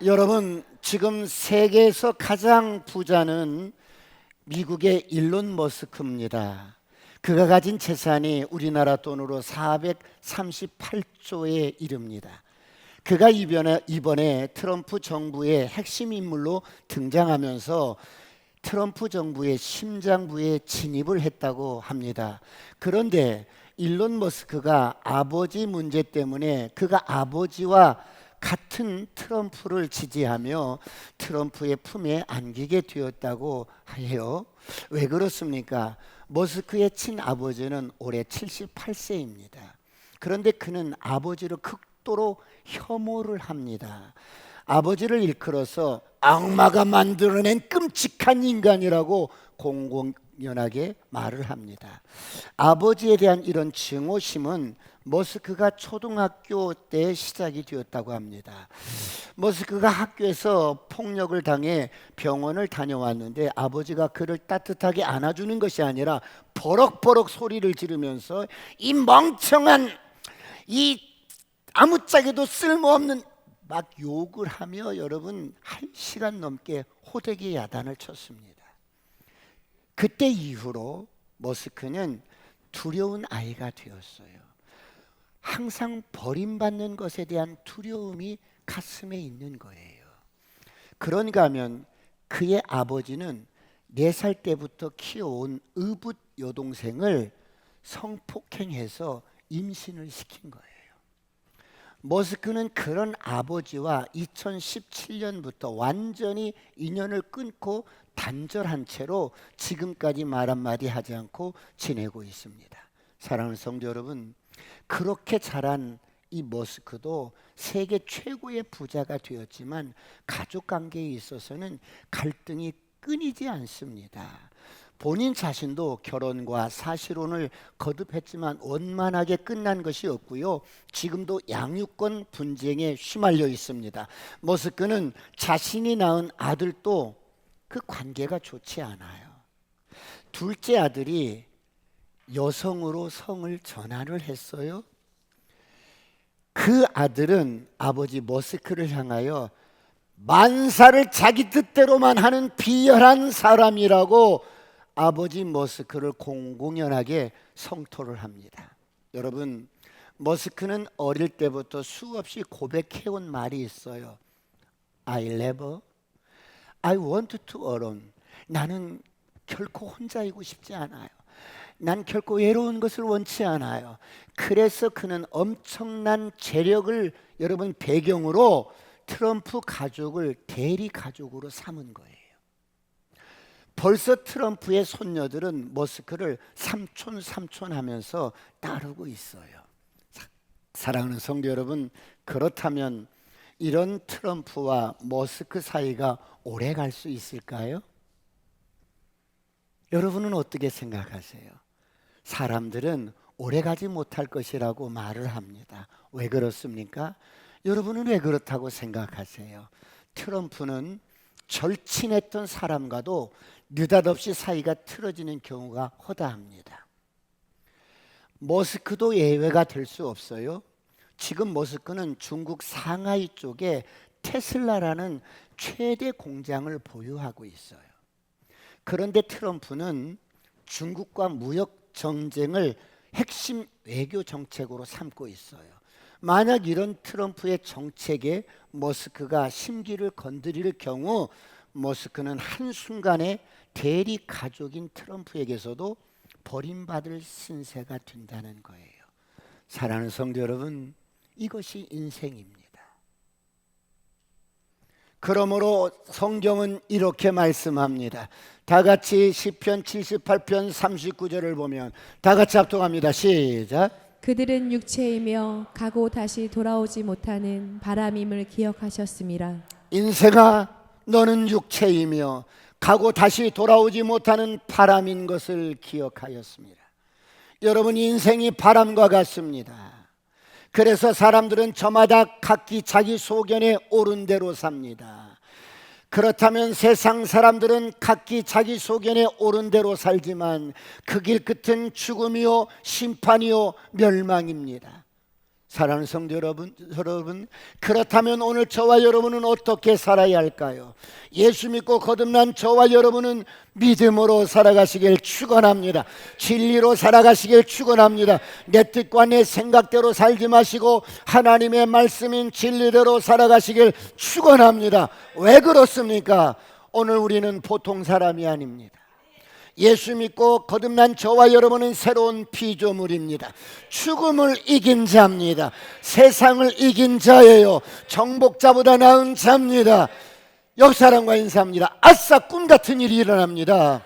여러분, 지금 세계에서 가장 부자는 미국의 일론 머스크입니다. 그가 가진 재산이 우리나라 돈으로 438조에 이릅니다. 그가 이번에 트럼프 정부의 핵심 인물로 등장하면서 트럼프 정부의 심장부에 진입을 했다고 합니다. 그런데 일론 머스크가 아버지 문제 때문에 그가 아버지와 같은 트럼프를 지지하며 트럼프의 품에 안기게 되었다고 해요. 왜 그렇습니까? 머스크의 친아버지는 올해 78세입니다. 그런데 그는 아버지를 극도로 혐오를 합니다. 아버지를 일컬어서 악마가 만들어낸 끔찍한 인간이라고 공공연하게 말을 합니다. 아버지에 대한 이런 증오심은 머스크가 초등학교 때 시작이 되었다고 합니다. 머스크가 학교에서 폭력을 당해 병원을 다녀왔는데 아버지가 그를 따뜻하게 안아주는 것이 아니라 버럭버럭 소리를 지르면서 이 멍청한, 이 아무짝에도 쓸모없는, 막 욕을 하며 여러분 1시간 넘게 호되게 야단을 쳤습니다. 그때 이후로 머스크는 두려운 아이가 되었어요. 항상 버림받는 것에 대한 두려움이 가슴에 있는 거예요. 그런가 하면 그의 아버지는 4살 때부터 키워온 의붓 여동생을 성폭행해서 임신을 시킨 거예요. 머스크는 그런 아버지와 2017년부터 완전히 인연을 끊고 단절한 채로 지금까지 말 한마디 하지 않고 지내고 있습니다. 사랑하는 성도 여러분, 그렇게 자란 이 머스크도 세계 최고의 부자가 되었지만 가족 관계에 있어서는 갈등이 끊이지 않습니다. 본인 자신도 결혼과 사실혼을 거듭했지만 원만하게 끝난 것이 없고요. 지금도 양육권 분쟁에 휘말려 있습니다. 머스크는 자신이 낳은 아들도 그 관계가 좋지 않아요. 둘째 아들이 여성으로 성을 전환을 했어요. 그 아들은 아버지 머스크를 향하여 만사를 자기 뜻대로만 하는 비열한 사람이라고 아버지 머스크를 공공연하게 성토를 합니다. 여러분, 머스크는 어릴 때부터 수없이 고백해온 말이 있어요. I never, I want to alone. 나는 결코 혼자이고 싶지 않아요. 난 결코 외로운 것을 원치 않아요. 그래서 그는 엄청난 재력을 여러분 배경으로 트럼프 가족을 대리 가족으로 삼은 거예요. 벌써 트럼프의 손녀들은 머스크를 삼촌 하면서 따르고 있어요. 사랑하는 성도 여러분, 그렇다면 이런 트럼프와 머스크 사이가 오래 갈 수 있을까요? 여러분은 어떻게 생각하세요? 사람들은 오래 가지 못할 것이라고 말을 합니다. 왜 그렇습니까? 여러분은 왜 그렇다고 생각하세요? 트럼프는 절친했던 사람과도 느닷없이 사이가 틀어지는 경우가 허다합니다. 머스크도 예외가 될 수 없어요. 지금 머스크는 중국 상하이 쪽에 테슬라라는 최대 공장을 보유하고 있어요. 그런데 트럼프는 중국과 무역 전쟁을 핵심 외교 정책으로 삼고 있어요. 만약 이런 트럼프의 정책에 머스크가 심기를 건드릴 경우 머스크는 한순간에 대리 가족인 트럼프에게서도 버림받을 신세가 된다는 거예요. 사랑하는 성도 여러분, 이것이 인생입니다. 그러므로 성경은 이렇게 말씀합니다. 다 같이 시편 78편 39절을 보면 다 같이 합독합니다. 시작. 그들은 육체이며 가고 다시 돌아오지 못하는 바람임을 기억하셨음이라. 인생아, 너는 육체이며 가고 다시 돌아오지 못하는 바람인 것을 기억하였습니다. 여러분, 인생이 바람과 같습니다. 그래서 사람들은 저마다 각기 자기 소견에 옳은 대로 삽니다. 그렇다면 세상 사람들은 각기 자기 소견에 옳은 대로 살지만 그 길 끝은 죽음이요 심판이요 멸망입니다. 사랑하는 성도 여러분, 그렇다면 오늘 저와 여러분은 어떻게 살아야 할까요? 예수 믿고 거듭난 저와 여러분은 믿음으로 살아가시길 축원합니다. 진리로 살아가시길 축원합니다. 내 뜻과 내 생각대로 살지 마시고 하나님의 말씀인 진리대로 살아가시길 축원합니다. 왜 그렇습니까? 오늘 우리는 보통 사람이 아닙니다. 예수 믿고 거듭난 저와 여러분은 새로운 피조물입니다. 죽음을 이긴 자입니다. 세상을 이긴 자예요. 정복자보다 나은 자입니다. 옆 사람과 인사합니다. 아싸, 꿈 같은 일이 일어납니다.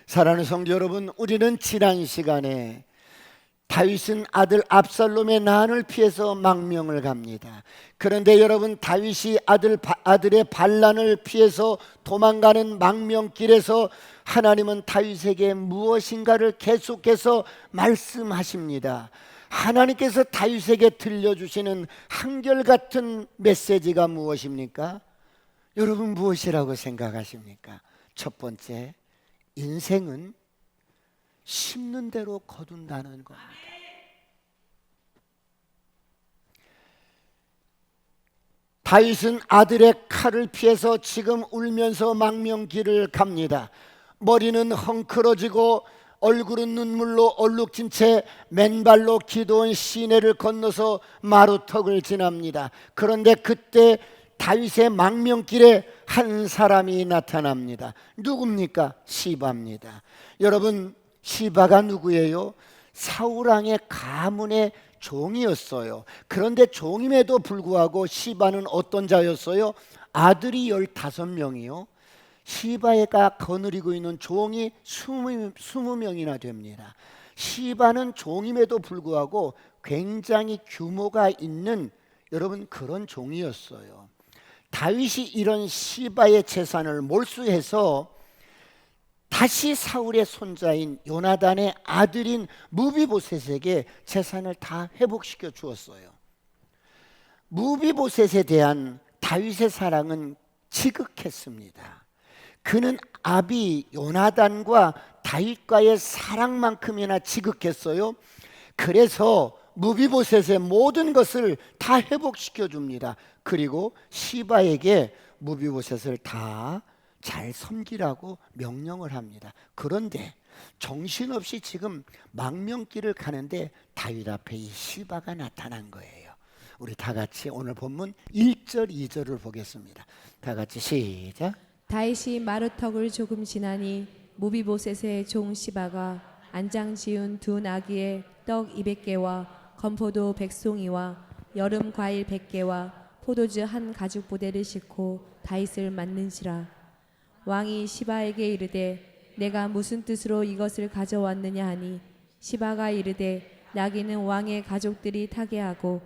사랑하는 성도 여러분, 우리는 지난 시간에 다윗은 아들 압살롬의 난을 피해서 망명을 갑니다. 그런데 여러분, 다윗이 아들의 반란을 피해서 도망가는 망명길에서 하나님은 다윗에게 무엇인가를 계속해서 말씀하십니다. 하나님께서 다윗에게 들려주시는 한결같은 메시지가 무엇입니까? 여러분, 무엇이라고 생각하십니까? 첫 번째, 인생은 심는 대로 거둔다는 겁니다. 다윗은 아들의 칼을 피해서 지금 울면서 망명길을 갑니다. 머리는 헝클어지고 얼굴은 눈물로 얼룩진 채 맨발로 기도원 시내를 건너서 마루턱을 지납니다. 그런데 그때 다윗의 망명길에 한 사람이 나타납니다. 누굽니까? 시바입니다. 여러분, 시바가 누구예요? 사울왕의 가문의 종이었어요. 그런데 종임에도 불구하고 시바는 어떤 자였어요? 아들이 15명이요. 시바가 거느리고 있는 종이 20명이나 됩니다. 시바는 종임에도 불구하고 굉장히 규모가 있는 여러분 그런 종이었어요. 다윗이 이런 시바의 재산을 몰수해서 다시 사울의 손자인 요나단의 아들인 무비보셋에게 재산을 다 회복시켜 주었어요. 무비보셋에 대한 다윗의 사랑은 지극했습니다. 그는 아비 요나단과 다윗과의 사랑만큼이나 지극했어요. 그래서 무비보셋의 모든 것을 다 회복시켜 줍니다. 그리고 시바에게 무비보셋을 다 잘 섬기라고 명령을 합니다. 그런데 정신없이 지금 망명길을 가는데 다윗 앞에 이 시바가 나타난 거예요. 우리 다 같이 오늘 본문 1절 2절을 보겠습니다. 다 같이 시작. 다윗이 마루턱을 조금 지나니 무비보셋의 종 시바가 안장 지은 두 나귀에 떡 200개와 건포도 100송이와 여름 과일 100개와 포도주 한 가죽 부대를 싣고 다윗을 맞는지라. 왕이 시바에게 이르되 내가 무슨 뜻으로 이것을 가져왔느냐 하니 시바가 이르되 나귀는 왕의 가족들이 타게 하고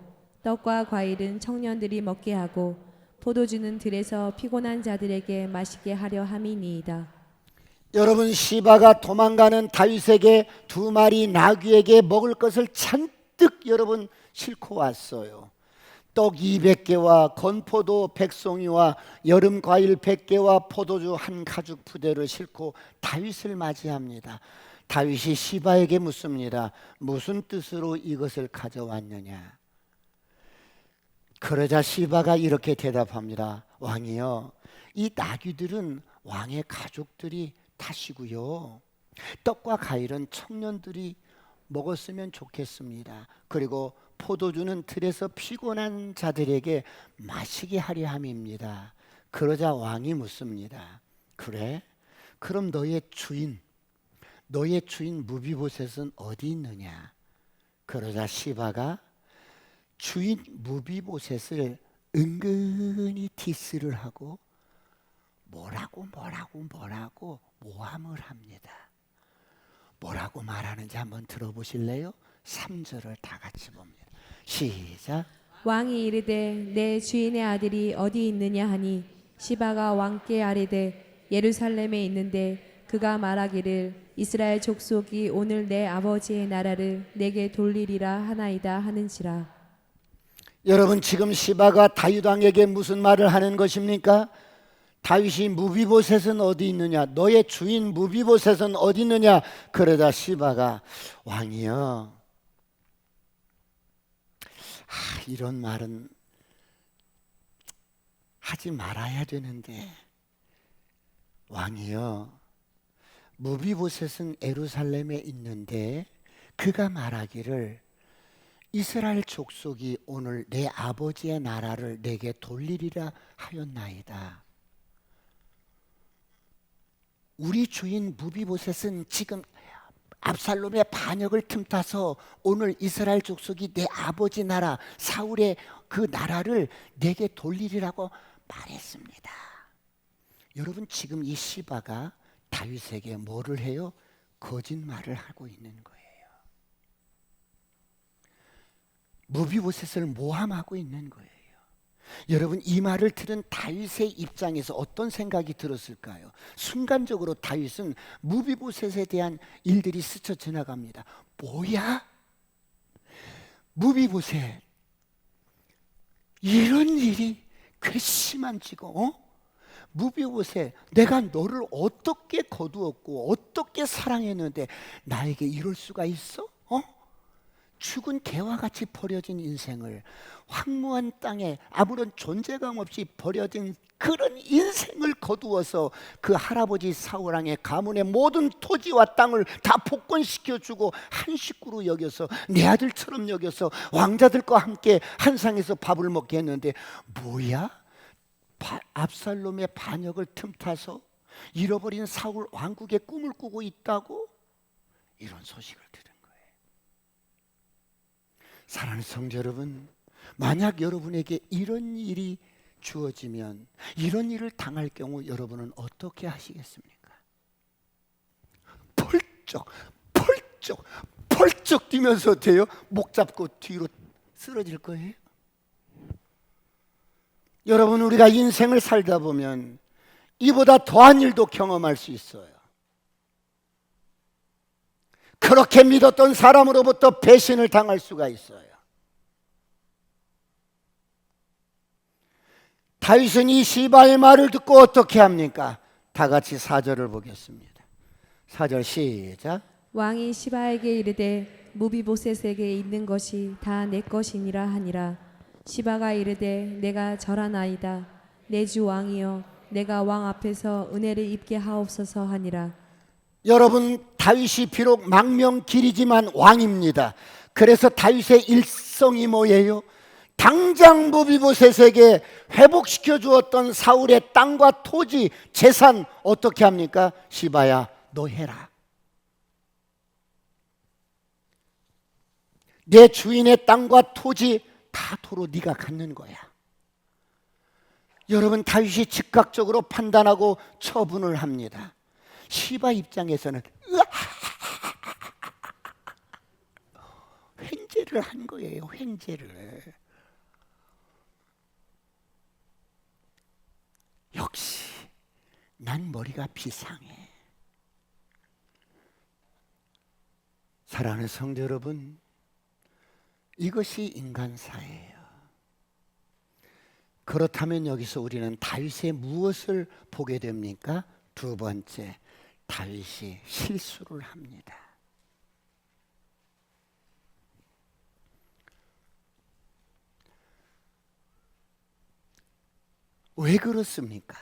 떡과 과일은 청년들이 먹게 하고 포도주는 들에서 피곤한 자들에게 마시게 하려 함이니이다. 여러분, 시바가 도망가는 다윗에게 두 마리 나귀에게 먹을 것을 잔뜩 여러분 싣고 왔어요. 떡 200개와 건포도 100송이와 여름 과일 100개와 포도주 한 가죽 부대를 싣고 다윗을 맞이합니다. 다윗이 시바에게 묻습니다. 무슨 뜻으로 이것을 가져왔느냐? 그러자 시바가 이렇게 대답합니다. 왕이여, 이 나귀들은 왕의 가족들이 타시고요, 떡과 과일은 청년들이 먹었으면 좋겠습니다. 그리고 포도주는 들에서 피곤한 자들에게 마시게 하려 함입니다. 그러자 왕이 묻습니다. 그래? 그럼 너의 주인 무비보셋은 어디 있느냐? 그러자 시바가 주인 무비보셋을 은근히 디스를 하고 뭐라고 모함을 합니다. 뭐라고 말하는지 한번 들어보실래요? 3절을 다 같이 봅니다. 시작. 왕이 이르되 내 주인의 아들이 어디 있느냐 하니 시바가 왕께 아뢰되 예루살렘에 있는데 그가 말하기를 이스라엘 족속이 오늘 내 아버지의 나라를 내게 돌리리라 하나이다 하는지라. 여러분, 지금 시바가 다윗 왕에게 무슨 말을 하는 것입니까? 다윗이 무비보셋은 어디 있느냐? 너의 주인 무비보셋은 어디 있느냐? 그러자 시바가 왕이여, 이런 말은 하지 말아야 되는데, 왕이여, 무비보셋은 예루살렘에 있는데 그가 말하기를 이스라엘 족속이 오늘 내 아버지의 나라를 내게 돌리리라 하였나이다. 우리 주인 무비보셋은 지금 압살롬의 반역을 틈타서 오늘 이스라엘 족속이 내 아버지 나라 사울의 그 나라를 내게 돌리리라고 말했습니다. 여러분, 지금 이 시바가 다윗에게 뭐를 해요? 거짓말을 하고 있는 거예요. 무비보셋을 모함하고 있는 거예요. 여러분, 이 말을 들은 다윗의 입장에서 어떤 생각이 들었을까요? 순간적으로 다윗은 무비보셋에 대한 일들이 스쳐 지나갑니다. 뭐야? 무비보셋, 이런 일이 괘씸한지고, 무비보셋, 내가 너를 어떻게 거두었고 어떻게 사랑했는데 나에게 이럴 수가 있어? 죽은 개와 같이 버려진 인생을, 황무한 땅에 아무런 존재감 없이 버려진 그런 인생을 거두어서 그 할아버지 사울왕의 가문의 모든 토지와 땅을 다 복권시켜주고 한 식구로 여겨서 내 아들처럼 여겨서 왕자들과 함께 한 상에서 밥을 먹게 했는데, 뭐야? 압살롬의 반역을 틈타서 잃어버린 사울 왕국의 꿈을 꾸고 있다고? 이런 소식을 들은 거예요. 사랑하는 성도 여러분, 만약 여러분에게 이런 일이 주어지면, 이런 일을 당할 경우 여러분은 어떻게 하시겠습니까? 펄쩍 뛰면서 돼요? 목 잡고 뒤로 쓰러질 거예요? 여러분, 우리가 인생을 살다 보면 이보다 더한 일도 경험할 수 있어요. 그렇게 믿었던 사람으로부터 배신을 당할 수가 있어요. 다윗은 이 시바의 말을 듣고 어떻게 합니까? 다 같이 4절을 보겠습니다. 4절 시작. 왕이 시바에게 이르되 무비보셋에게 있는 것이 다 내 것이니라 하니라. 시바가 이르되 내가 절하나이다. 내 주 왕이여, 내가 왕 앞에서 은혜를 입게 하옵소서 하니라. 여러분, 다윗이 비록 망명길이지만 왕입니다. 그래서 다윗의 일성이 뭐예요? 당장 무비보셋에게 회복시켜 주었던 사울의 땅과 토지, 재산 어떻게 합니까? 시바야, 너 해라. 내 주인의 땅과 토지 다 도로 네가 갖는 거야. 여러분, 다윗이 즉각적으로 판단하고 처분을 합니다. 시바 입장에서는 횡재를 한 거예요. 횡재를. 역시 난 머리가 비상해. 사랑하는 성도 여러분, 이것이 인간사예요. 그렇다면 여기서 우리는 다윗의 무엇을 보게 됩니까? 두 번째, 다윗이 실수를 합니다. 왜 그렇습니까?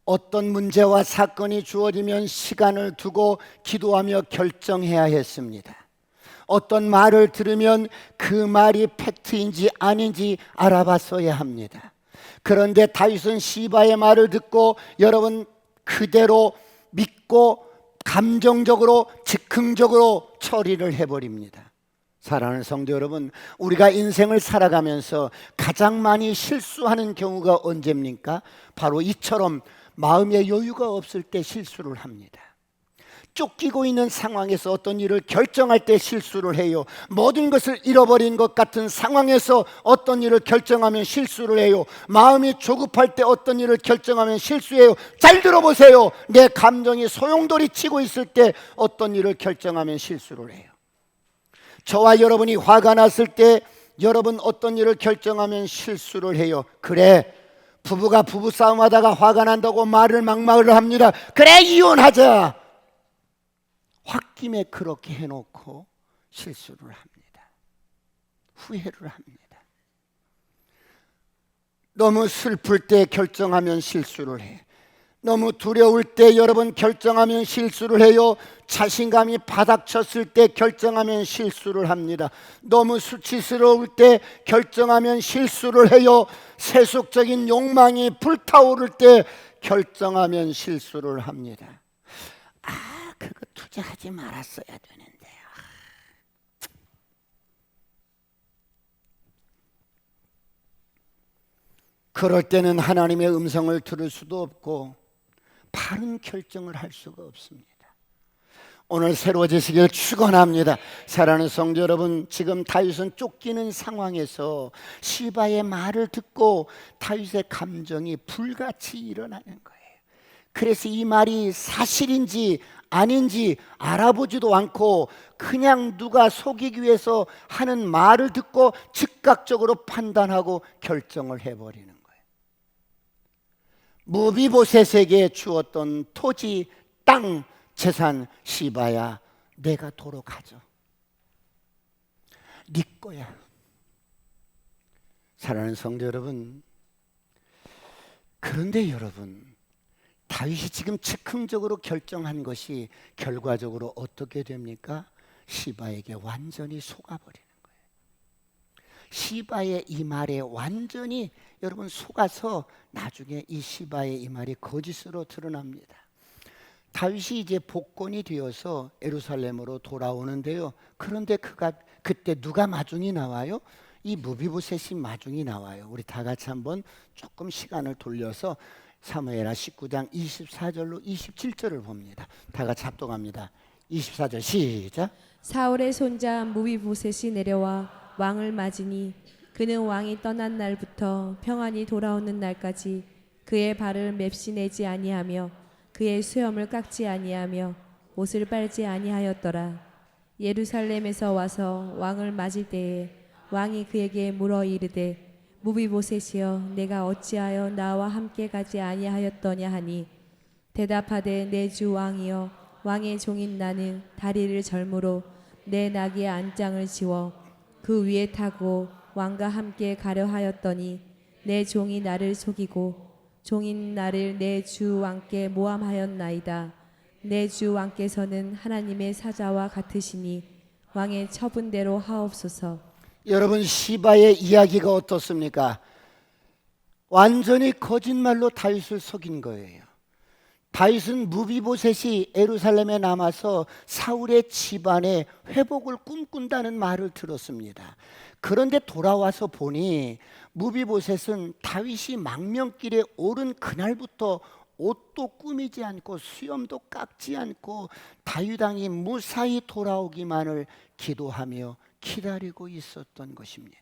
어떤 문제와 사건이 주어지면 시간을 두고 기도하며 결정해야 했습니다. 어떤 말을 들으면 그 말이 팩트인지 아닌지 알아봤어야 합니다. 그런데 다윗은 시바의 말을 듣고 여러분 그대로 믿고 감정적으로 즉흥적으로 처리를 해버립니다. 사랑하는 성도 여러분, 우리가 인생을 살아가면서 가장 많이 실수하는 경우가 언제입니까? 바로 이처럼 마음의 여유가 없을 때 실수를 합니다. 쫓기고 있는 상황에서 어떤 일을 결정할 때 실수를 해요. 모든 것을 잃어버린 것 같은 상황에서 어떤 일을 결정하면 실수를 해요. 마음이 조급할 때 어떤 일을 결정하면 실수해요. 잘 들어보세요. 내 감정이 소용돌이 치고 있을 때 어떤 일을 결정하면 실수를 해요. 저와 여러분이 화가 났을 때 여러분 어떤 일을 결정하면 실수를 해요. 그래, 부부가 부부싸움하다가 화가 난다고 말을 막말을 합니다. 그래, 이혼하자. 홧김에 그렇게 해놓고 실수를 합니다. 후회를 합니다. 너무 슬플 때 결정하면 실수를 해. 너무 두려울 때 여러분 결정하면 실수를 해요. 자신감이 바닥쳤을 때 결정하면 실수를 합니다. 너무 수치스러울 때 결정하면 실수를 해요. 세속적인 욕망이 불타오를 때 결정하면 실수를 합니다. 그거 투자하지 말았어야 되는데. 그럴 때는 하나님의 음성을 들을 수도 없고 바른 결정을 할 수가 없습니다. 오늘 새로워지시길 축원합니다. 사랑하는 성도 여러분, 지금 다윗은 쫓기는 상황에서 시바의 말을 듣고 다윗의 감정이 불같이 일어나는 거예요. 그래서 이 말이 사실인지 아닌지 알아보지도 않고 그냥 누가 속이기 위해서 하는 말을 듣고 즉각적으로 판단하고 결정을 해버리는 거예요. 무비보셋에게 주었던 토지, 땅, 재산, 시바야 내가 도로 가져. 네 거야. 사랑하는 성도 여러분, 그런데 여러분, 다윗이 지금 즉흥적으로 결정한 것이 결과적으로 어떻게 됩니까? 시바에게 완전히 속아버리는 거예요. 시바의 이 말에 완전히 여러분 속아서 나중에 이 시바의 이 말이 거짓으로 드러납니다. 다윗이 이제 복권이 되어서 예루살렘으로 돌아오는데요. 그런데 그때 누가 마중이 나와요? 이 무비보셋이 마중이 나와요. 우리 다 같이 한번 조금 시간을 돌려서 사무엘하 19장 24절로 27절을 봅니다. 다 같이 합독합니다. 24절 시작. 사울의 손자 무비보셋이 내려와 왕을 맞으니 그는 왕이 떠난 날부터 평안히 돌아오는 날까지 그의 발을 맵시내지 아니하며 그의 수염을 깎지 아니하며 옷을 빨지 아니하였더라. 예루살렘에서 와서 왕을 맞을 때에 왕이 그에게 물어 이르되 무비보셋이여 내가 어찌하여 나와 함께 가지 아니하였더냐 하니 대답하되 내 주 왕이여 왕의 종인 나는 다리를 절므로 내 나귀의 안장을 지워 그 위에 타고 왕과 함께 가려 하였더니 내 종이 나를 속이고 종인 나를 내 주 왕께 모함하였나이다. 내 주 왕께서는 하나님의 사자와 같으시니 왕의 처분대로 하옵소서. 여러분, 시바의 이야기가 어떻습니까? 완전히 거짓말로 다윗을 속인 거예요. 다윗은 무비보셋이 예루살렘에 남아서 사울의 집안의 회복을 꿈꾼다는 말을 들었습니다. 그런데 돌아와서 보니 무비보셋은 다윗이 망명길에 오른 그날부터 옷도 꾸미지 않고 수염도 깎지 않고 다윗 왕이 무사히 돌아오기만을 기도하며 기다리고 있었던 것입니다.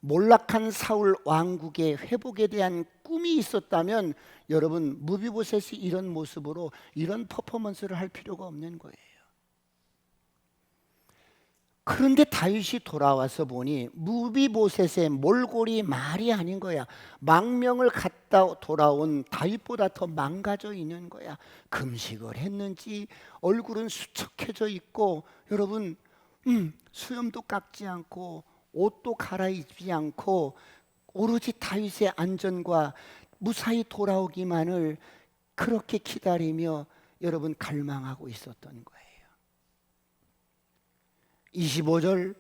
몰락한 사울 왕국의 회복에 대한 꿈이 있었다면 여러분, 무비보셋이 이런 모습으로 이런 퍼포먼스를 할 필요가 없는 거예요. 그런데 다윗이 돌아와서 보니 무비보셋의 몰골이 말이 아닌 거야. 망명을 갔다 돌아온 다윗보다 더 망가져 있는 거야. 금식을 했는지 얼굴은 수척해져 있고 여러분, 수염도 깎지 않고 옷도 갈아입지 않고 오로지 다윗의 안전과 무사히 돌아오기만을 그렇게 기다리며 여러분 갈망하고 있었던 거예요. 25절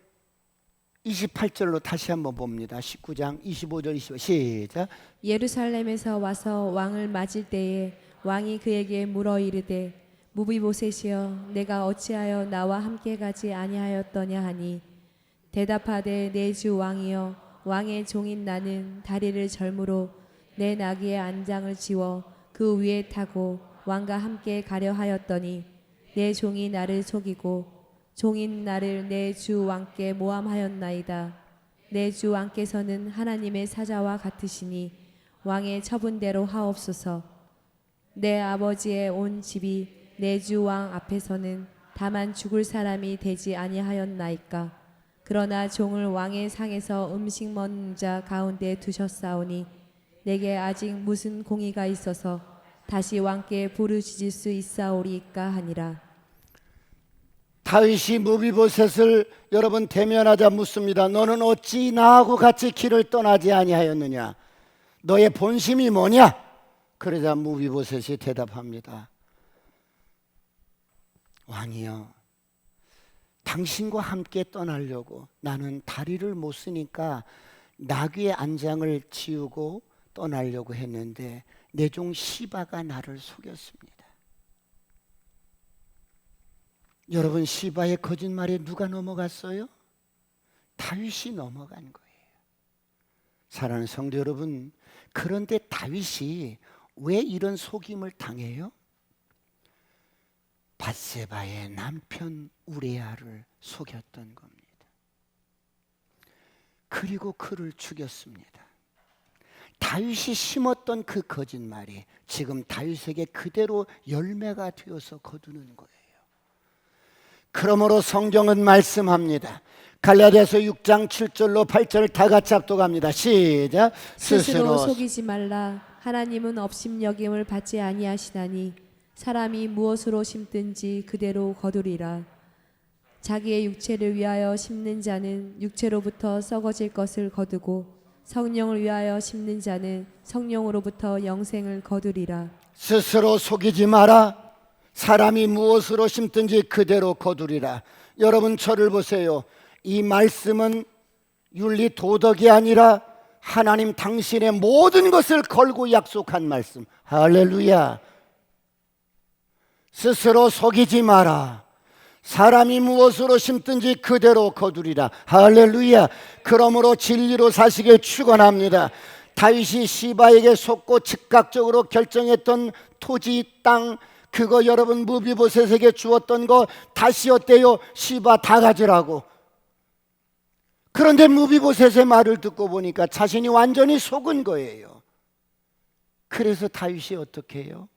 28절로 다시 한번 봅니다. 19장 25절 25절 시작. 예루살렘에서 와서 왕을 맞을 때에 왕이 그에게 물어 이르되 무비보셋이여 내가 어찌하여 나와 함께 가지 아니하였더냐 하니 대답하되 내 주 왕이여 왕의 종인 나는 다리를 절므로 내 나귀의 안장을 지워 그 위에 타고 왕과 함께 가려 하였더니 내 종이 나를 속이고 종인 나를 내 주 왕께 모함하였나이다. 내 주 왕께서는 하나님의 사자와 같으시니 왕의 처분대로 하옵소서. 내 아버지의 온 집이 내 주 왕 앞에서는 다만 죽을 사람이 되지 아니하였나이까. 그러나 종을 왕의 상에서 음식 먹는 자 가운데 두셨사오니 내게 아직 무슨 공의가 있어서 다시 왕께 부르짖을 수 있사오리까 하니라. 다윗이 무비보셋을 여러분 대면하자 묻습니다. 너는 어찌 나하고 같이 길을 떠나지 아니하였느냐? 너의 본심이 뭐냐? 그러자 무비보셋이 대답합니다. 왕이여, 당신과 함께 떠나려고 나는 다리를 못 쓰니까 나귀의 안장을 지우고 떠나려고 했는데 내 종 시바가 나를 속였습니다. 여러분, 시바의 거짓말에 누가 넘어갔어요? 다윗이 넘어간 거예요. 사랑하는 성도 여러분, 그런데 다윗이 왜 이런 속임을 당해요? 밧세바의 남편 우레아를 속였던 겁니다. 그리고 그를 죽였습니다. 다윗이 심었던 그 거짓말이 지금 다윗에게 그대로 열매가 되어서 거두는 거예요. 그러므로 성경은 말씀합니다. 갈라디아서 6장 7절로 8절 다 같이 합독합니다. 시작. 스스로 속이지 말라. 하나님은 업심여김을 받지 아니하시나니 사람이 무엇으로 심든지 그대로 거두리라. 자기의 육체를 위하여 심는 자는 육체로부터 썩어질 것을 거두고 성령을 위하여 심는 자는 성령으로부터 영생을 거두리라. 스스로 속이지 마라. 사람이 무엇으로 심든지 그대로 거두리라. 여러분, 저를 보세요. 이 말씀은 윤리 도덕이 아니라 하나님 당신의 모든 것을 걸고 약속한 말씀. 할렐루야. 스스로 속이지 마라. 사람이 무엇으로 심든지 그대로 거두리라. 할렐루야. 그러므로 진리로 사시길 축원합니다. 다윗이 시바에게 속고 즉각적으로 결정했던 토지, 땅, 그거 여러분 무비보셋에게 주었던 거 다시 어때요? 시바 다 가지라고. 그런데 무비보셋의 말을 듣고 보니까 자신이 완전히 속은 거예요. 그래서 다윗이 어떻게 해요?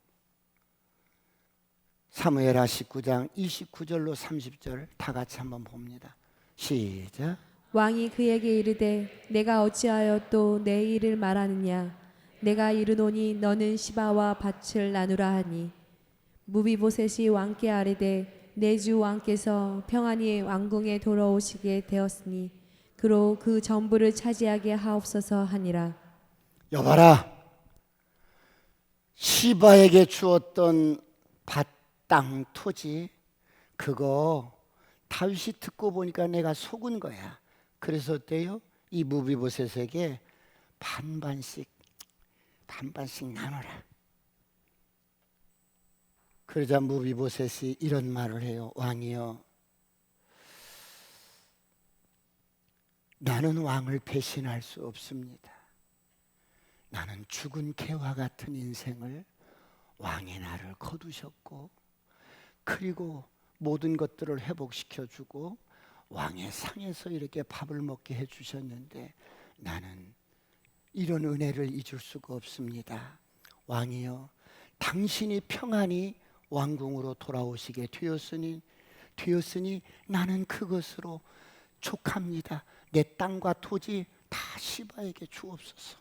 사무엘하 19장 29절로 30절 다 같이 한번 봅니다. 시작. 왕이 그에게 이르되 내가 어찌하여 또 내 일을 말하느냐? 내가 이르노니 너는 시바와 밭을 나누라 하니 무비보셋이 왕께 아뢰되 내 주 왕께서 평안히 왕궁에 돌아오시게 되었으니 그로 그 전부를 차지하게 하옵소서 하니라. 여봐라, 시바에게 주었던 밭, 땅, 토지, 그거 다윗이 듣고 보니까 내가 속은 거야. 그래서 어때요? 이 무비보셋에게 반반씩 나눠라. 그러자 무비보셋이 이런 말을 해요. 왕이여, 나는 왕을 배신할 수 없습니다. 나는 죽은 개와 같은 인생을 왕이 나를 거두셨고 그리고 모든 것들을 회복시켜주고 왕의 상에서 이렇게 밥을 먹게 해주셨는데 나는 이런 은혜를 잊을 수가 없습니다. 왕이여, 당신이 평안히 왕궁으로 돌아오시게 되었으니 나는 그것으로 족합니다. 내 땅과 토지 다 시바에게 주옵소서.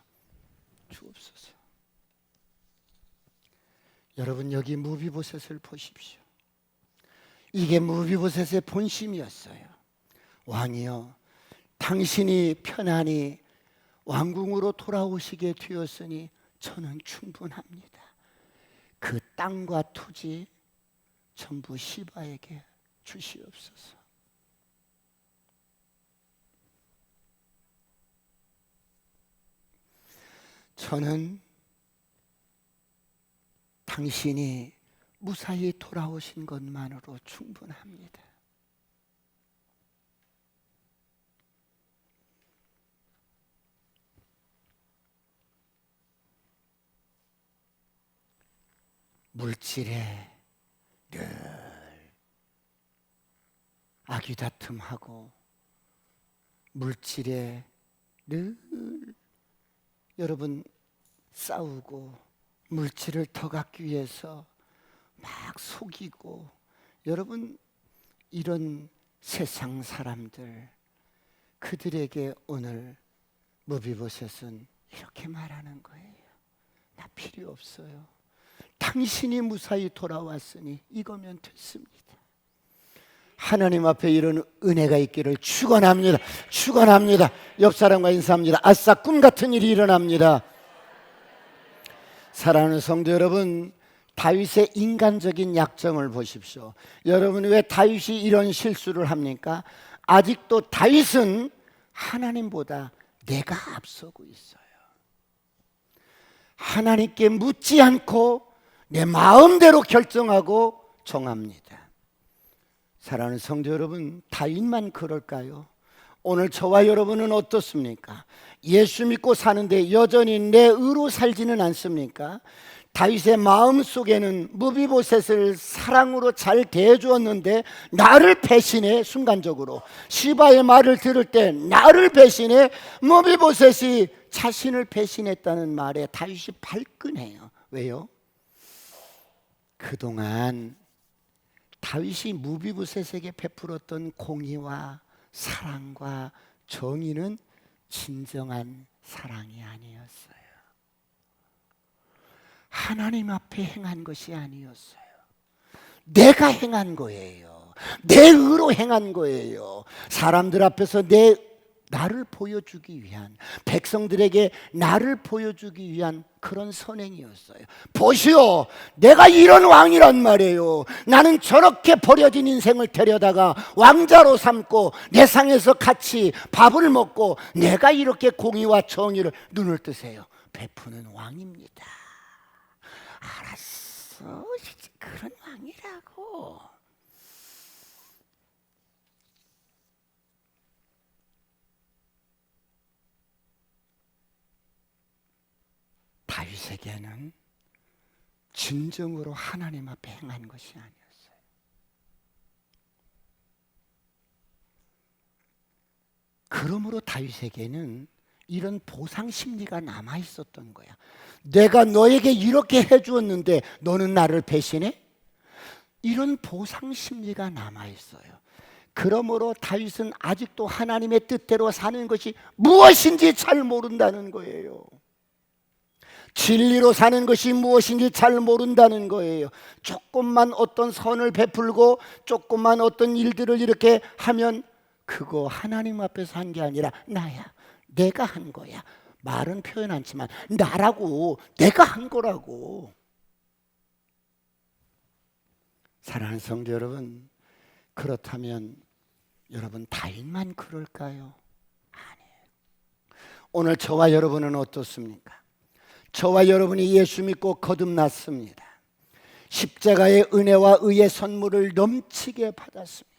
여러분, 여기 무비보셋을 보십시오. 이게 무비보셋의 본심이었어요. 왕이여, 당신이 편안히 왕궁으로 돌아오시게 되었으니 저는 충분합니다. 그 땅과 토지 전부 시바에게 주시옵소서. 저는 당신이 무사히 돌아오신 것만으로 충분합니다. 물질에 늘 아귀다툼하고 물질에 늘 여러분 싸우고 물질을 더 갖기 위해서 막 속이고, 여러분 이런 세상 사람들, 그들에게 오늘 무비보셋은 이렇게 말하는 거예요. 나 필요 없어요. 당신이 무사히 돌아왔으니 이거면 됐습니다. 하나님 앞에 이런 은혜가 있기를 축원합니다. 축원합니다. 옆 사람과 인사합니다. 아싸, 꿈 같은 일이 일어납니다. 사랑하는 성도 여러분, 다윗의 인간적인 약점을 보십시오. 여러분, 왜 다윗이 이런 실수를 합니까? 아직도 다윗은 하나님보다 내가 앞서고 있어요. 하나님께 묻지 않고 내 마음대로 결정하고 정합니다. 사랑하는 성도 여러분, 다윗만 그럴까요? 오늘 저와 여러분은 어떻습니까? 예수 믿고 사는데 여전히 내 의로 살지는 않습니까? 다윗의 마음 속에는 무비보셋을 사랑으로 잘 대해주었는데 나를 배신해. 순간적으로 시바의 말을 들을 때 나를 배신해. 무비보셋이 자신을 배신했다는 말에 다윗이 발끈해요. 왜요? 그동안 다윗이 무비보셋에게 베풀었던 공의와 사랑과 정의는 진정한 사랑이 아니었어요. 하나님 앞에 행한 것이 아니었어요. 내가 행한 거예요. 내 의로 행한 거예요. 사람들 앞에서 나를 보여주기 위한, 백성들에게 나를 보여주기 위한 그런 선행이었어요. 보시오, 내가 이런 왕이란 말이에요. 나는 저렇게 버려진 인생을 데려다가 왕자로 삼고 내 상에서 같이 밥을 먹고 내가 이렇게 공의와 정의를 눈을 뜨세요 베푸는 왕입니다. 알았어, 그런 왕이라고. 다윗에게는 진정으로 하나님 앞에 행한 것이 아니었어요. 그러므로 다윗에게는 이런 보상 심리가 남아 있었던 거야. 내가 너에게 이렇게 해주었는데 너는 나를 배신해? 이런 보상 심리가 남아 있어요. 그러므로 다윗은 아직도 하나님의 뜻대로 사는 것이 무엇인지 잘 모른다는 거예요. 진리로 사는 것이 무엇인지 잘 모른다는 거예요. 조금만 어떤 선을 베풀고 조금만 어떤 일들을 이렇게 하면 그거 하나님 앞에서 한 게 아니라 나야, 내가 한 거야. 말은 표현 않지만 나라고, 내가 한 거라고. 사랑하는 성도 여러분, 그렇다면 여러분 다윗만 그럴까요? 아니에요. 오늘 저와 여러분은 어떻습니까? 저와 여러분이 예수 믿고 거듭났습니다. 십자가의 은혜와 의의 선물을 넘치게 받았습니다.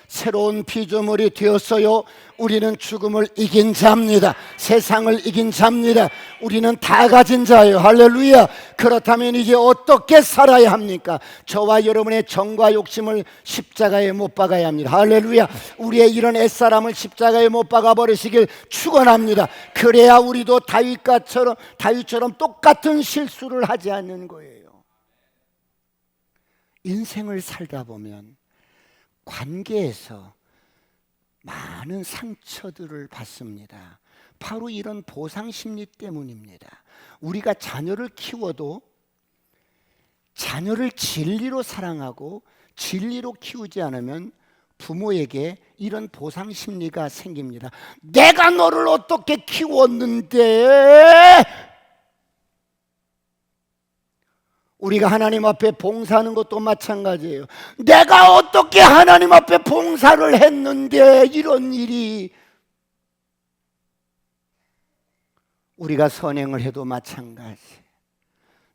새로운 피조물이 되었어요. 우리는 죽음을 이긴 자입니다. 세상을 이긴 자입니다. 우리는 다 가진 자예요. 할렐루야. 그렇다면 이제 어떻게 살아야 합니까? 저와 여러분의 정과 욕심을 십자가에 못 박아야 합니다. 할렐루야. 우리의 이런 옛사람을 십자가에 못 박아 버리시길 축원합니다. 그래야 우리도 다윗처럼 똑같은 실수를 하지 않는 거예요. 인생을 살다 보면 관계에서 많은 상처들을 받습니다. 바로 이런 보상 심리 때문입니다. 우리가 자녀를 키워도 자녀를 진리로 사랑하고 진리로 키우지 않으면 부모에게 이런 보상 심리가 생깁니다. 내가 너를 어떻게 키웠는데? 우리가 하나님 앞에 봉사하는 것도 마찬가지예요. 내가 어떻게 하나님 앞에 봉사를 했는데 이런 일이. 우리가 선행을 해도 마찬가지.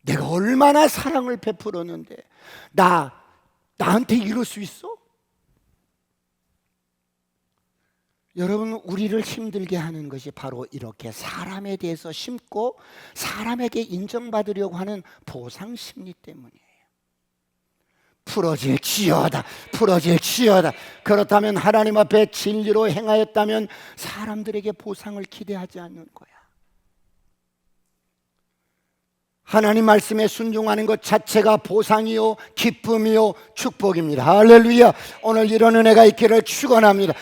내가 얼마나 사랑을 베풀었는데 나한테 이럴 수 있어? 여러분, 우리를 힘들게 하는 것이 바로 이렇게 사람에 대해서 심고 사람에게 인정받으려고 하는 보상 심리 때문이에요. 풀어질지어다. 그렇다면 하나님 앞에 진리로 행하였다면 사람들에게 보상을 기대하지 않는 거야. 하나님 말씀에 순종하는 것 자체가 보상이요 기쁨이요 축복입니다. 할렐루야. 오늘 이런 은혜가 있기를 축원합니다.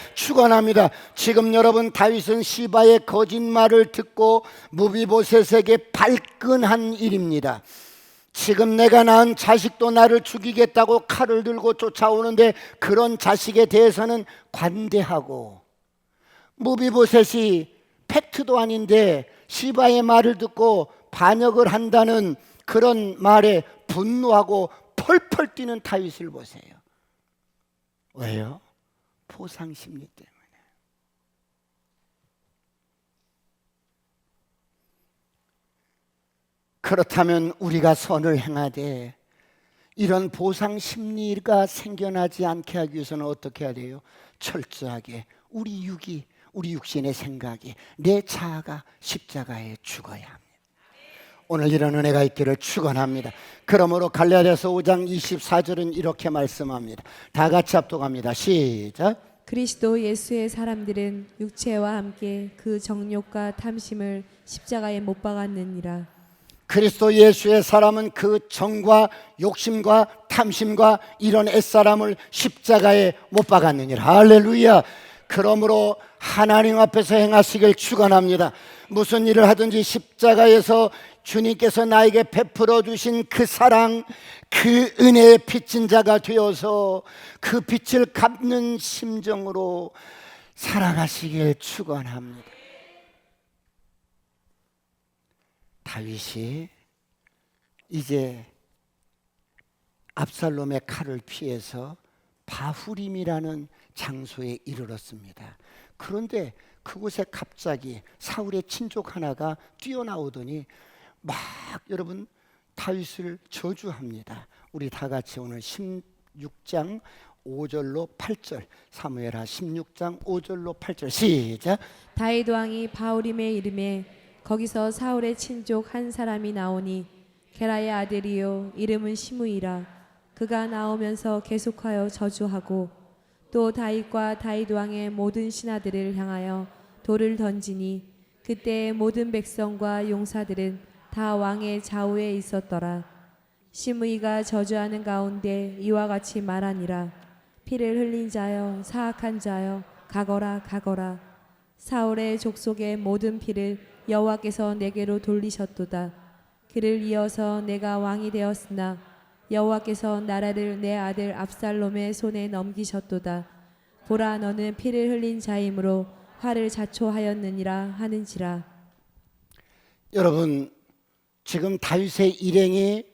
지금 여러분, 다윗은 시바의 거짓말을 듣고 무비보셋에게 발끈한 일입니다. 지금 내가 낳은 자식도 나를 죽이겠다고 칼을 들고 쫓아오는데 그런 자식에 대해서는 관대하고, 무비보셋이 팩트도 아닌데 시바의 말을 듣고 반역을 한다는 그런 말에 분노하고 펄펄 뛰는 다윗을 보세요. 왜요? 보상 심리 때문에. 그렇다면 우리가 선을 행하되 이런 보상 심리가 생겨나지 않게 하기 위해서는 어떻게 해야 돼요? 철저하게 우리 육이, 우리 육신의 생각이, 내 자아가 십자가에 죽어야 합니다. 오늘 이런 은혜가 있기를 축원합니다. 그러므로 갈라디아서 5장 24절은 이렇게 말씀합니다. 다 같이 합독합니다. 시작. 그리스도 예수의 사람들은 육체와 함께 그 정욕과 탐심을 십자가에 못 박았느니라. 그리스도 예수의 사람은 그 정과 욕심과 탐심과 이런 옛사람을 십자가에 못 박았느니라. 할렐루야. 그러므로 하나님 앞에서 행하시길 축원합니다. 무슨 일을 하든지 십자가에서 주님께서 나에게 베풀어 주신 그 사랑, 그 은혜의 빚진 자가 되어서 그 빚을 갚는 심정으로 살아가시길 축원합니다. 다윗이 이제 압살롬의 칼을 피해서 바후림이라는 장소에 이르렀습니다. 그런데 그곳에 갑자기 사울의 친족 하나가 뛰어나오더니 막 여러분 다윗을 저주합니다. 우리 다 같이 오늘 16장 5절로 8절, 사무엘하 16장 5절로 8절 시작. 다윗 왕이 바후림에 이름에 거기서 사울의 친족 한 사람이 나오니 게라의 아들이요 이름은 시므이라. 그가 나오면서 계속하여 저주하고 또 다윗과 다윗 왕의 모든 신하들을 향하여 돌을 던지니 그때의 모든 백성과 용사들은 다 왕의 좌우에 있었더라. 시므이가 저주하는 가운데 이와 같이 말하니라. 피를 흘린 자여, 사악한 자여, 가거라 가거라. 사울의 족속의 모든 피를 여호와께서 내게로 돌리셨도다. 그를 이어서 내가 왕이 되었으나 여호와께서 나라를 내 아들 압살롬의 손에 넘기셨도다. 보라, 너는 피를 흘린 자이므로 화를 자초하였느니라 하는지라. 여러분, 지금 다윗의 일행이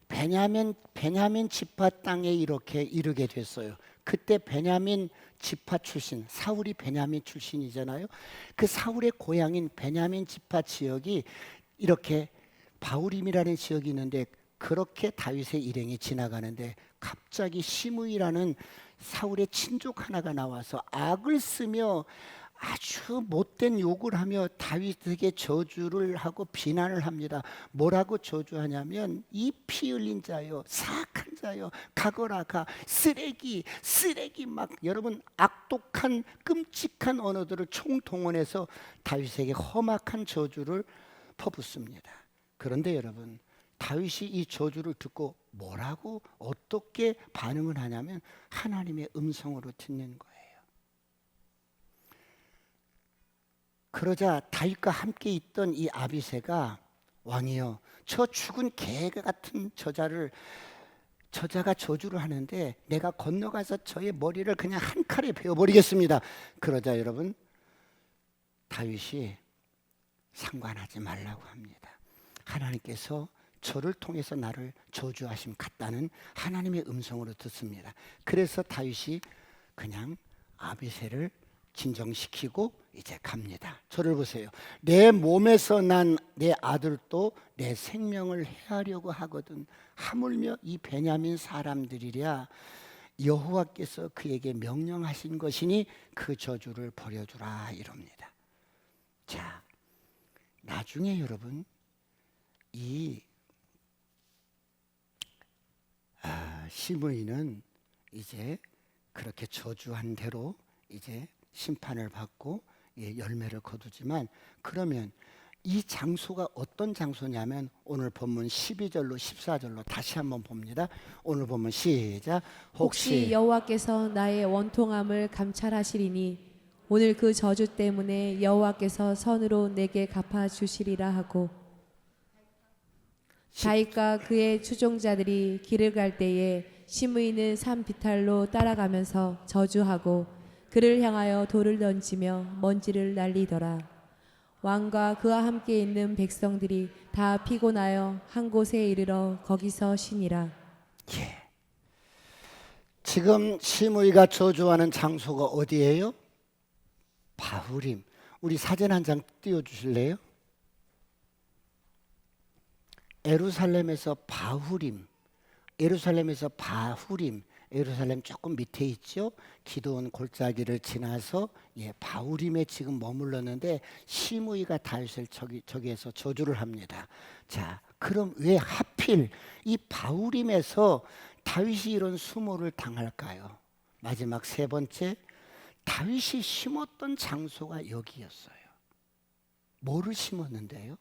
베냐민 지파 땅에 이렇게 이르게 됐어요. 그때 베냐민 지파 출신, 사울이 베냐민 출신이잖아요. 그 사울의 고향인 베냐민 지파 지역이 이렇게 바후림이라는 지역이 있는데, 그렇게 다윗의 일행이 지나가는데 갑자기 시므이라는 사울의 친족 하나가 나와서 악을 쓰며 아주 못된 욕을 하며 다윗에게 저주를 하고 비난을 합니다. 뭐라고 저주하냐면 이 피 흘린 자여, 사악한 자여, 가거라 가, 쓰레기 막 여러분 악독한 끔찍한 언어들을 총동원해서 다윗에게 험악한 저주를 퍼붓습니다. 그런데 여러분, 다윗이 이 저주를 듣고 뭐라고 어떻게 반응을 하냐면 하나님의 음성으로 듣는 거예요. 그러자 다윗과 함께 있던 이 아비새가 왕이여, 저 죽은 개 같은 저자가 저주를 하는데 내가 건너가서 저의 머리를 그냥 한 칼에 베어버리겠습니다. 그러자 여러분, 다윗이 상관하지 말라고 합니다. 하나님께서 저를 통해서 나를 저주하심 같다는 하나님의 음성으로 듣습니다. 그래서 다윗이 그냥 아비새를 진정시키고 이제 갑니다. 저를 보세요. 내 몸에서 난 내 아들도 내 생명을 해하려고 하거든. 하물며 이 베냐민 사람들이랴 여호와께서 그에게 명령하신 것이니 그 저주를 버려주라 이럽니다. 자, 나중에 여러분 이 시므이는 이제 그렇게 저주한 대로 이제 심판을 받고 열매를 거두지만, 그러면 이 장소가 어떤 장소냐면 오늘 본문 12절로 14절로 다시 한번 봅니다. 오늘 본문 시작. 혹시 여호와께서 나의 원통함을 감찰하시리니 오늘 그 저주 때문에 여호와께서 선으로 내게 갚아주시리라 하고, 다윗과 그의 추종자들이 길을 갈 때에 시므이는 산 비탈로 따라가면서 저주하고 그를 향하여 돌을 던지며 먼지를 날리더라. 왕과 그와 함께 있는 백성들이 다 피곤하여 한 곳에 이르러 거기서 쉬니라. 예. 지금 시므이가 저주하는 장소가 어디예요? 바후림. 우리 사진 한 장 띄워주실래요? 예루살렘에서 바후림, 예루살렘에서 바후림, 예루살렘 조금 밑에 있죠. 기드온 골짜기를 지나서 바후림에 지금 머물렀는데 시므이가 다윗을 저기에서 저주를 합니다. 자, 그럼 왜 하필 이 바후림에서 다윗이 이런 수모를 당할까요? 마지막 세 번째, 다윗이 심었던 장소가 여기였어요. 뭐를 심었는데요?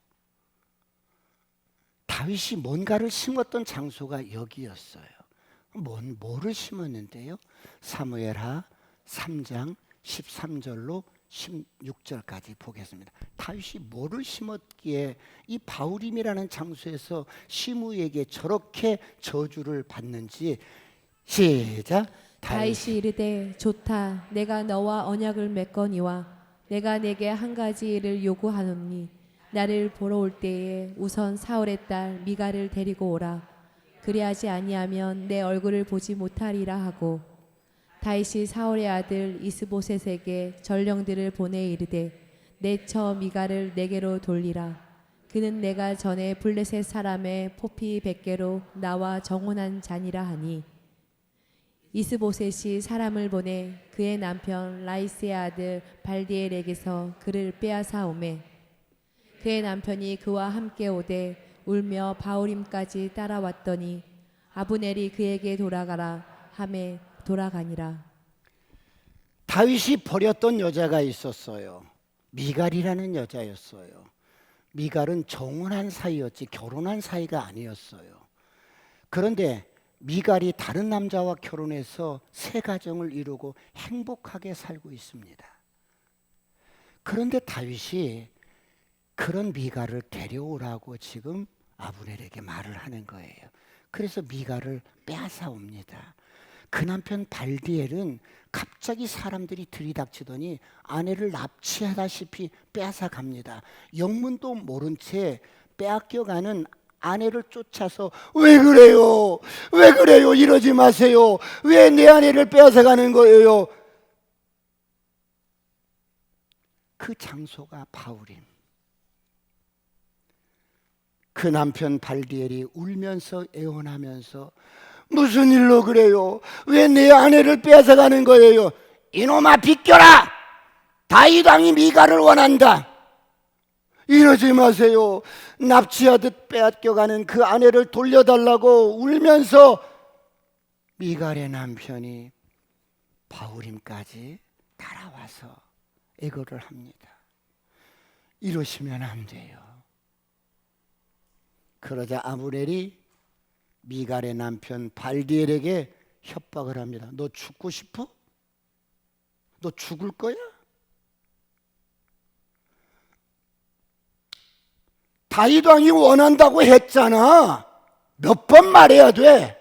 다윗이 뭔가를 심었던 장소가 여기였어요. 뭐를 심었는데요? 사무엘하 3장 13절로 16절까지 보겠습니다. 다윗이 뭐를 심었기에 이 바후림이라는 장소에서 시므이에게 저렇게 저주를 받는지 시작. 다윗이 이르되 좋다. 내가 너와 언약을 맺거니와 내가 내게 한 가지 일을 요구하노니 나를 보러 올 때에 우선 사울의 딸 미갈을 데리고 오라. 그리하지 아니하면 내 얼굴을 보지 못하리라 하고 다윗이 사울의 아들 이스보셋에게 전령들을 보내 이르되 내 처 미갈을 내게로 돌리라. 그는 내가 전에 블레셋 사람의 포피 100개로 나와 정혼한 자니라 하니 이스보셋이 사람을 보내 그의 남편 라이스의 아들 발디엘에게서 그를 빼앗아 오매 그의 남편이 그와 함께 오되 울며 바후림까지 따라왔더니 아브넬이 그에게 돌아가라 하매 돌아가니라. 다윗이 버렸던 여자가 있었어요. 미갈이라는 여자였어요. 미갈은 정혼한 사이였지 결혼한 사이가 아니었어요. 그런데 미갈이 다른 남자와 결혼해서 새 가정을 이루고 행복하게 살고 있습니다. 그런데 다윗이 그런 미갈을 데려오라고 지금 아브넬에게 말을 하는 거예요. 그래서 미갈을 빼앗아 옵니다. 그 남편 발디엘은 갑자기 사람들이 들이닥치더니 아내를 납치하다시피 빼앗아 갑니다. 영문도 모른 채 빼앗겨가는 아내를 쫓아서 왜 그래요? 왜 그래요? 이러지 마세요. 왜 내 아내를 빼앗아 가는 거예요? 그 장소가 바후림. 그 남편 발디엘이 울면서 애원하면서 무슨 일로 그래요? 왜 내 아내를 빼앗아 가는 거예요? 이놈아 비껴라! 다윗 왕이 미갈을 원한다. 이러지 마세요. 납치하듯 빼앗겨가는 그 아내를 돌려달라고 울면서 미갈의 남편이 바후림까지 따라와서 애거를 합니다. 이러시면 안 돼요. 그러자 아브넬이 미갈의 남편 발디엘에게 협박을 합니다. 너 죽고 싶어? 너 죽을 거야? 다윗 왕이 원한다고 했잖아. 몇 번 말해야 돼.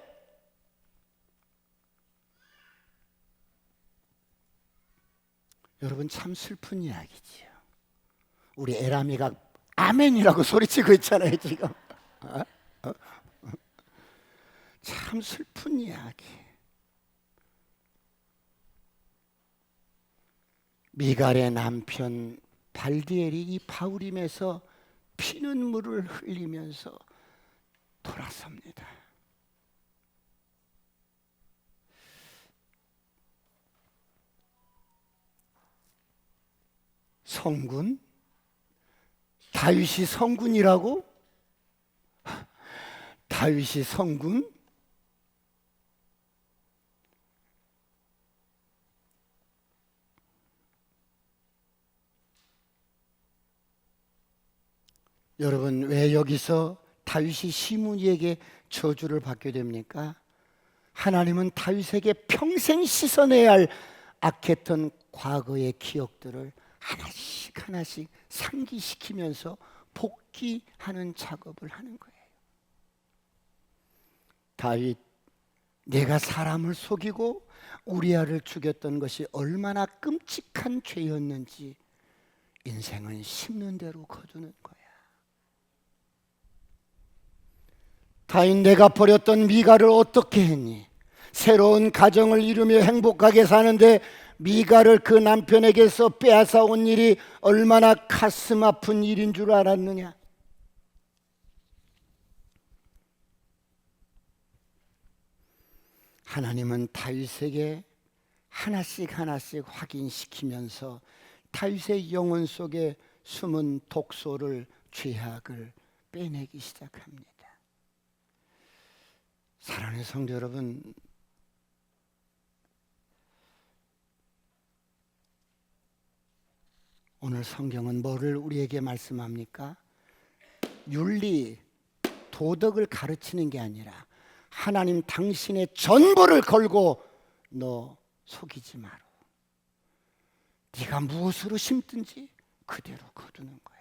여러분 참 슬픈 이야기지요. 우리 에라미가 아멘이라고 소리치고 있잖아요 지금. 참 슬픈 이야기. 미갈의 남편 발디엘이 이 바후림에서 피눈물을 흘리면서 돌아섭니다. 성군? 다윗이 성군이라고? 다윗이 성군? 여러분 왜 여기서 다윗이 시므이에게 저주를 받게 됩니까? 하나님은 다윗에게 평생 씻어내야 할 악했던 과거의 기억들을 하나씩 하나씩 상기시키면서 복귀하는 작업을 하는 거예요. 다윗, 내가 사람을 속이고 우리아를 죽였던 것이 얼마나 끔찍한 죄였는지 인생은 심는 대로 거두는 거야. 다윗, 내가 버렸던 미갈을 어떻게 했니? 새로운 가정을 이루며 행복하게 사는데 미갈을 그 남편에게서 빼앗아 온 일이 얼마나 가슴 아픈 일인 줄 알았느냐? 하나님은 다윗에게 하나씩 하나씩 확인시키면서 다윗의 영혼 속에 숨은 독소를, 죄악을 빼내기 시작합니다. 사랑하는 성도 여러분, 오늘 성경은 뭐를 우리에게 말씀합니까? 윤리, 도덕을 가르치는 게 아니라 하나님 당신의 전부를 걸고 너 속이지 마라. 네가 무엇으로 심든지 그대로 거두는 거야.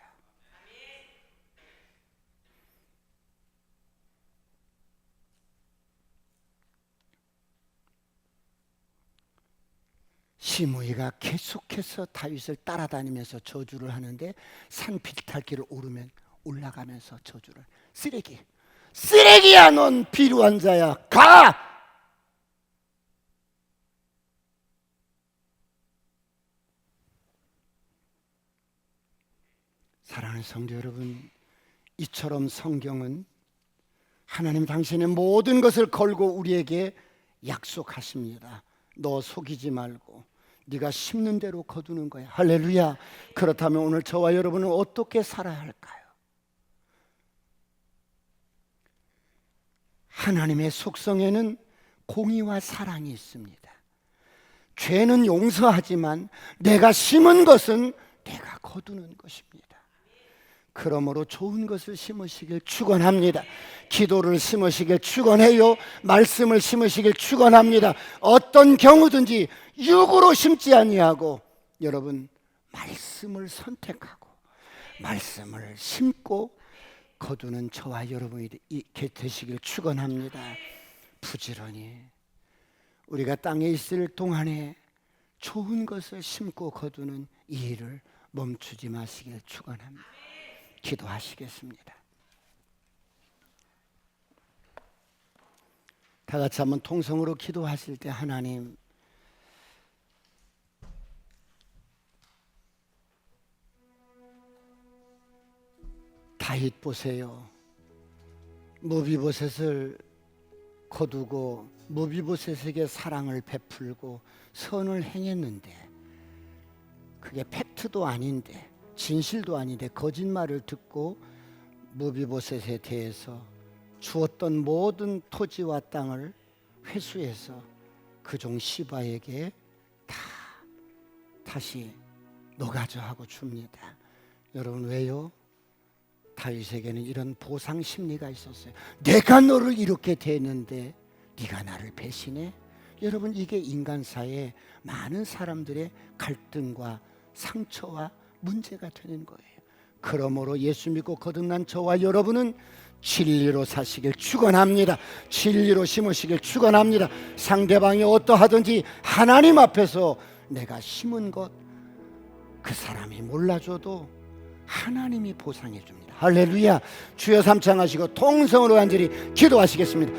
시므이가 계속해서 다윗을 따라다니면서 저주를 하는데 산 비탈길을 오르면 올라가면서 저주를, 쓰레기, 쓰레기야, 넌 비루한 자야, 가! 사랑하는 성도 여러분, 이처럼 성경은 하나님 당신의 모든 것을 걸고 우리에게 약속하십니다. 너 속이지 말고 네가 심는 대로 거두는 거야. 할렐루야. 그렇다면 오늘 저와 여러분은 어떻게 살아야 할까요? 하나님의 속성에는 공의와 사랑이 있습니다. 죄는 용서하지만 내가 심은 것은 내가 거두는 것입니다. 그러므로 좋은 것을 심으시길 축원합니다. 기도를 심으시길 축원해요. 말씀을 심으시길 축원합니다. 어떤 경우든지 육으로 심지 아니하고 여러분 말씀을 선택하고 말씀을 심고 거두는 저와 여러분이 되시길 축원합니다. 부지런히 우리가 땅에 있을 동안에 좋은 것을 심고 거두는 이 일을 멈추지 마시길 축원합니다. 기도하시겠습니다. 다 같이 한번 통성으로 기도하실 때, 하나님, 다윗 보세요. 무비보셋을 거두고 무비보셋에게 사랑을 베풀고 선을 행했는데 그게 팩트도 아닌데 진실도 아닌데 거짓말을 듣고 무비보셋에 대해서 주었던 모든 토지와 땅을 회수해서 그 종 시바에게 다시 너가져 하고 줍니다. 여러분, 왜요? 다윗에게는 이런 보상 심리가 있었어요. 내가 너를 이렇게 대했는데 네가 나를 배신해? 여러분, 이게 인간사의 많은 사람들의 갈등과 상처와 문제가 되는 거예요. 그러므로 예수 믿고 거듭난 저와 여러분은 진리로 사시길 축원합니다. 진리로 심으시길 축원합니다. 상대방이 어떠하든지 하나님 앞에서 내가 심은 것 그 사람이 몰라줘도 하나님이 보상해 줍니다. 할렐루야. 주여 삼창하시고 통성으로 간절히 기도하시겠습니다.